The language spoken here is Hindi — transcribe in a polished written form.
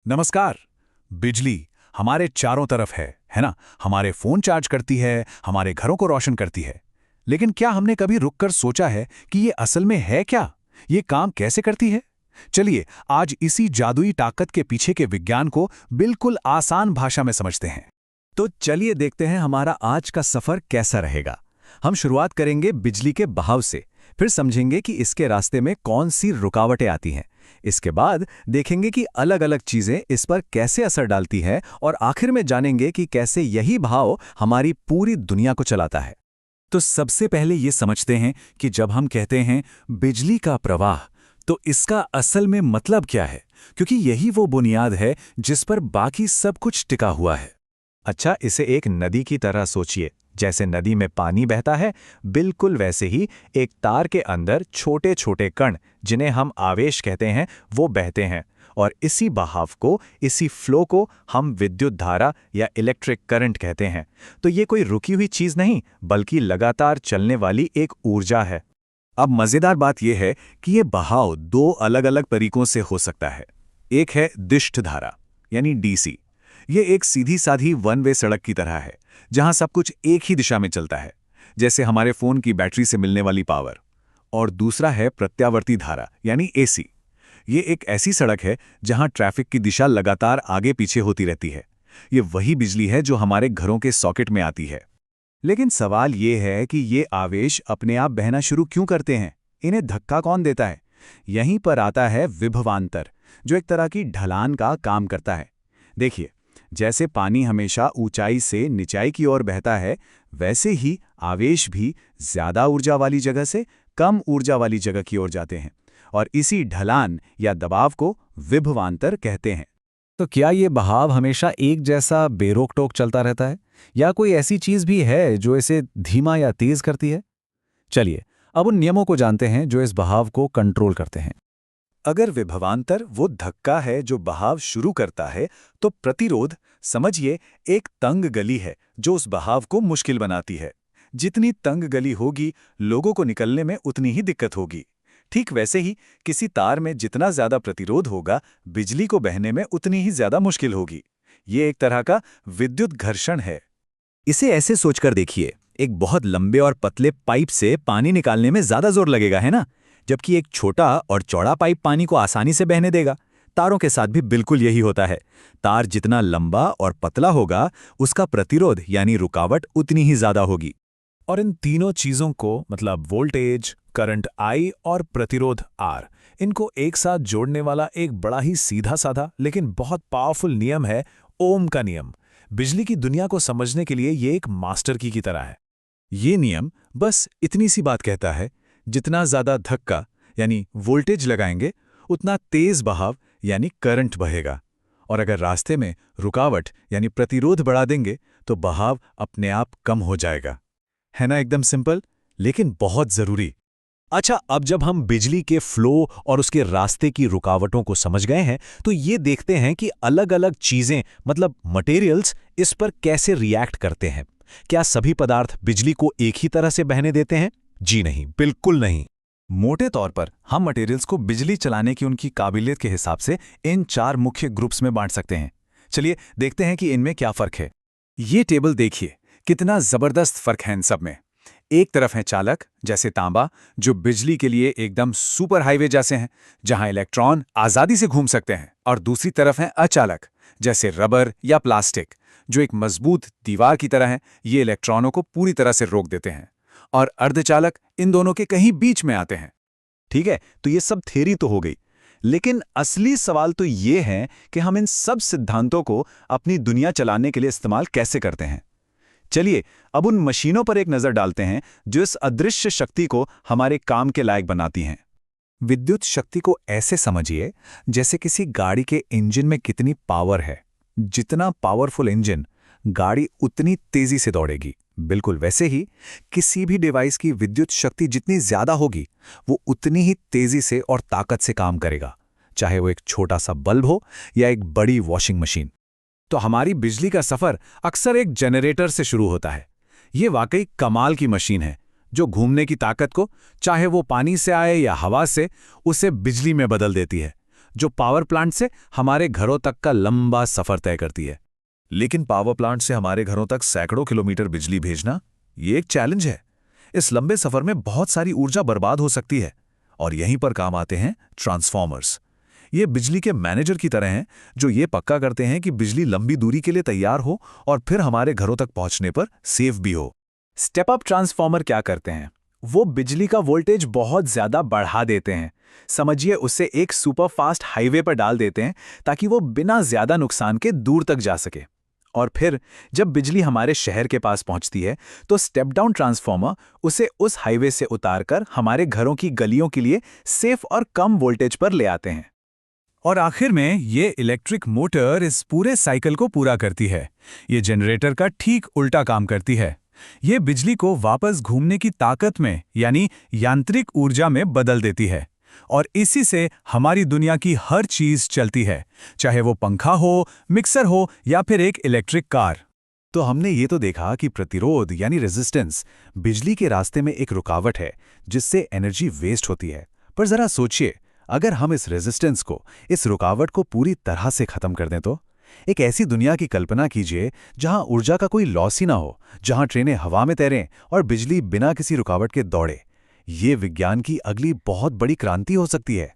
नमस्कार। बिजली हमारे चारों तरफ है ना। हमारे फोन चार्ज करती है, हमारे घरों को रोशन करती है। लेकिन क्या हमने कभी रुककर सोचा है कि ये असल में है क्या? ये काम कैसे करती है? चलिए आज इसी जादुई ताकत के पीछे के विज्ञान को बिल्कुल आसान भाषा में समझते हैं। तो चलिए देखते हैं हमारा आज का सफर कैसा रहेगा। हम शुरुआत करेंगे बिजली के बहाव से, फिर समझेंगे कि इसके रास्ते में कौन सी रुकावटें आती हैं। इसके बाद देखेंगे कि अलग अलग चीजें इस पर कैसे असर डालती हैं और आखिर में जानेंगे कि कैसे यही भाव हमारी पूरी दुनिया को चलाता है। तो सबसे पहले ये समझते हैं कि जब हम कहते हैं बिजली का प्रवाह, तो इसका असल में मतलब क्या है, क्योंकि यही वो बुनियाद है जिस पर बाकी सब कुछ टिका हुआ है। अच्छा, इसे एक नदी की तरह सोचिए। जैसे नदी में पानी बहता है, बिल्कुल वैसे ही एक तार के अंदर छोटे छोटे कण, जिन्हें हम आवेश कहते हैं, वो बहते हैं। और इसी बहाव को, इसी फ्लो को हम विद्युत धारा या इलेक्ट्रिक करंट कहते हैं। तो ये कोई रुकी हुई चीज नहीं, बल्कि लगातार चलने वाली एक ऊर्जा है। अब मजेदार बात यह है कि ये बहाव दो अलग अलग तरीकों से हो सकता है। एक है दिष्ट धारा यानी डीसी। ये एक सीधी साधी वन वे सड़क की तरह है, जहां सब कुछ एक ही दिशा में चलता है, जैसे हमारे फोन की बैटरी से मिलने वाली पावर। और दूसरा है प्रत्यावर्ती धारा यानी एसी। ये एक ऐसी सड़क है जहां ट्रैफिक की दिशा लगातार आगे पीछे होती रहती है। ये वही बिजली है जो हमारे घरों के सॉकेट में आती है। लेकिन सवाल ये है कि ये आवेश अपने आप बहना शुरू क्यों करते हैं? इन्हें धक्का कौन देता है? यहीं पर आता है विभवांतर, जो एक तरह की ढलान का काम करता है। देखिए, जैसे पानी हमेशा ऊंचाई से निचाई की ओर बहता है, वैसे ही आवेश भी ज्यादा ऊर्जा वाली जगह से कम ऊर्जा वाली जगह की ओर जाते हैं। और इसी ढलान या दबाव को विभवांतर कहते हैं। तो क्या ये बहाव हमेशा एक जैसा बेरोक टोक चलता रहता है, या कोई ऐसी चीज भी है जो इसे धीमा या तेज करती है? चलिए अब उन नियमों को जानते हैं जो इस बहाव को कंट्रोल करते हैं। अगर विभवांतर वो धक्का है जो बहाव शुरू करता है, तो प्रतिरोध, समझिए, एक तंग गली है जो उस बहाव को मुश्किल बनाती है। जितनी तंग गली होगी, लोगों को निकलने में उतनी ही दिक्कत होगी। ठीक वैसे ही किसी तार में जितना ज्यादा प्रतिरोध होगा, बिजली को बहने में उतनी ही ज्यादा मुश्किल होगी। ये एक तरह का विद्युत घर्षण है। इसे ऐसे सोचकर देखिए, एक बहुत लंबे और पतले पाइप से पानी निकालने में ज्यादा जोर लगेगा, है ना? जबकि एक छोटा और चौड़ा पाइप पानी को आसानी से बहने देगा। तारों के साथ भी बिल्कुल यही होता है। तार जितना लंबा और पतला होगा, उसका प्रतिरोध यानी रुकावट उतनी ही ज्यादा होगी। और इन तीनों चीजों को, मतलब वोल्टेज, करंट I और प्रतिरोध R, इनको एक साथ जोड़ने वाला एक बड़ा ही सीधा साधा लेकिन बहुत पावरफुल नियम है, ओम का नियम। बिजली की दुनिया को समझने के लिए ये एक मास्टर की तरह है। ये नियम बस इतनी सी बात कहता है, जितना ज्यादा धक्का यानी वोल्टेज लगाएंगे, उतना तेज बहाव यानी करंट बहेगा। और अगर रास्ते में रुकावट यानी प्रतिरोध बढ़ा देंगे, तो बहाव अपने आप कम हो जाएगा। है ना? एकदम सिंपल, लेकिन बहुत जरूरी। अच्छा, अब जब हम बिजली के फ्लो और उसके रास्ते की रुकावटों को समझ गए हैं, तो ये देखते हैं कि अलग अलग चीजें, मतलब मटेरियल्स, इस पर कैसे रिएक्ट करते हैं। क्या सभी पदार्थ बिजली को एक ही तरह से बहने देते हैं? जी नहीं, बिल्कुल नहीं। मोटे तौर पर हम मटेरियल्स को बिजली चलाने की उनकी काबिलियत के हिसाब से इन 4 मुख्य ग्रुप्स में बांट सकते हैं। चलिए देखते हैं कि इनमें क्या फर्क है। ये टेबल देखिए, कितना जबरदस्त फर्क है इन सब में। एक तरफ है चालक, जैसे तांबा, जो बिजली के लिए एकदम सुपर हाईवे जैसे हैं, जहां इलेक्ट्रॉन आजादी से घूम सकते हैं। और दूसरी तरफ है अचालक, जैसे रबर या प्लास्टिक, जो एक मजबूत दीवार की तरह है। ये इलेक्ट्रॉनों को पूरी तरह से रोक देते हैं। और अर्धचालक इन दोनों के कहीं बीच में आते हैं। ठीक है, तो ये सब थ्योरी तो हो गई, लेकिन असली सवाल तो ये है कि हम इन सब सिद्धांतों को अपनी दुनिया चलाने के लिए इस्तेमाल कैसे करते हैं। चलिए अब उन मशीनों पर एक नजर डालते हैं जो इस अदृश्य शक्ति को हमारे काम के लायक बनाती हैं। विद्युत शक्ति को ऐसे समझिए जैसे किसी गाड़ी के इंजन में कितनी पावर है। जितना पावरफुल इंजन, गाड़ी उतनी तेजी से दौड़ेगी। बिल्कुल वैसे ही किसी भी डिवाइस की विद्युत शक्ति जितनी ज्यादा होगी, वो उतनी ही तेजी से और ताकत से काम करेगा, चाहे वो एक छोटा सा बल्ब हो या एक बड़ी वॉशिंग मशीन। तो हमारी बिजली का सफर अक्सर एक जनरेटर से शुरू होता है। ये वाकई कमाल की मशीन है, जो घूमने की ताकत को, चाहे वो पानी से आए या हवा से, उसे बिजली में बदल देती है। जो पावर प्लांट से हमारे घरों तक का लंबा सफर तय करती है। लेकिन पावर प्लांट से हमारे घरों तक सैकड़ों किलोमीटर बिजली भेजना, ये एक चैलेंज है। इस लंबे सफर में बहुत सारी ऊर्जा बर्बाद हो सकती है और यहीं पर काम आते हैं ट्रांसफॉर्मर्स। ये बिजली के मैनेजर की तरह हैं, जो ये पक्का करते हैं कि बिजली लंबी दूरी के लिए तैयार हो और फिर हमारे घरों तक पहुंचने पर सेफ भी हो। स्टेप अप ट्रांसफार्मर क्या करते हैं? वो बिजली का वोल्टेज बहुत ज्यादा बढ़ा देते हैं। समझिए, उससे एक सुपर फास्ट हाईवे पर डाल देते हैं ताकि वो बिना ज्यादा नुकसान के दूर तक जा सके। और फिर जब बिजली हमारे शहर के पास पहुंचती है तो स्टेप डाउन ट्रांसफार्मर उसे उस हाईवे से उतारकर हमारे घरों की गलियों के लिए सेफ और कम वोल्टेज पर ले आते हैं। और आखिर में ये इलेक्ट्रिक मोटर इस पूरे साइकिल को पूरा करती है। ये जनरेटर का ठीक उल्टा काम करती है। ये बिजली को वापस घूमने की ताकत में यानी यांत्रिक ऊर्जा में बदल देती है और इसी से हमारी दुनिया की हर चीज चलती है, चाहे वो पंखा हो, मिक्सर हो या फिर एक इलेक्ट्रिक कार। तो हमने ये तो देखा कि प्रतिरोध यानी रेजिस्टेंस बिजली के रास्ते में एक रुकावट है जिससे एनर्जी वेस्ट होती है। पर जरा सोचिए, अगर हम इस रेजिस्टेंस को, इस रुकावट को पूरी तरह से खत्म कर दें तो? एक ऐसी दुनिया की कल्पना कीजिए जहां ऊर्जा का कोई लॉस ही ना हो, जहां ट्रेनें हवा में तैरें और बिजली बिना किसी रुकावट के दौड़े। ये विज्ञान की अगली बहुत बड़ी क्रांति हो सकती है।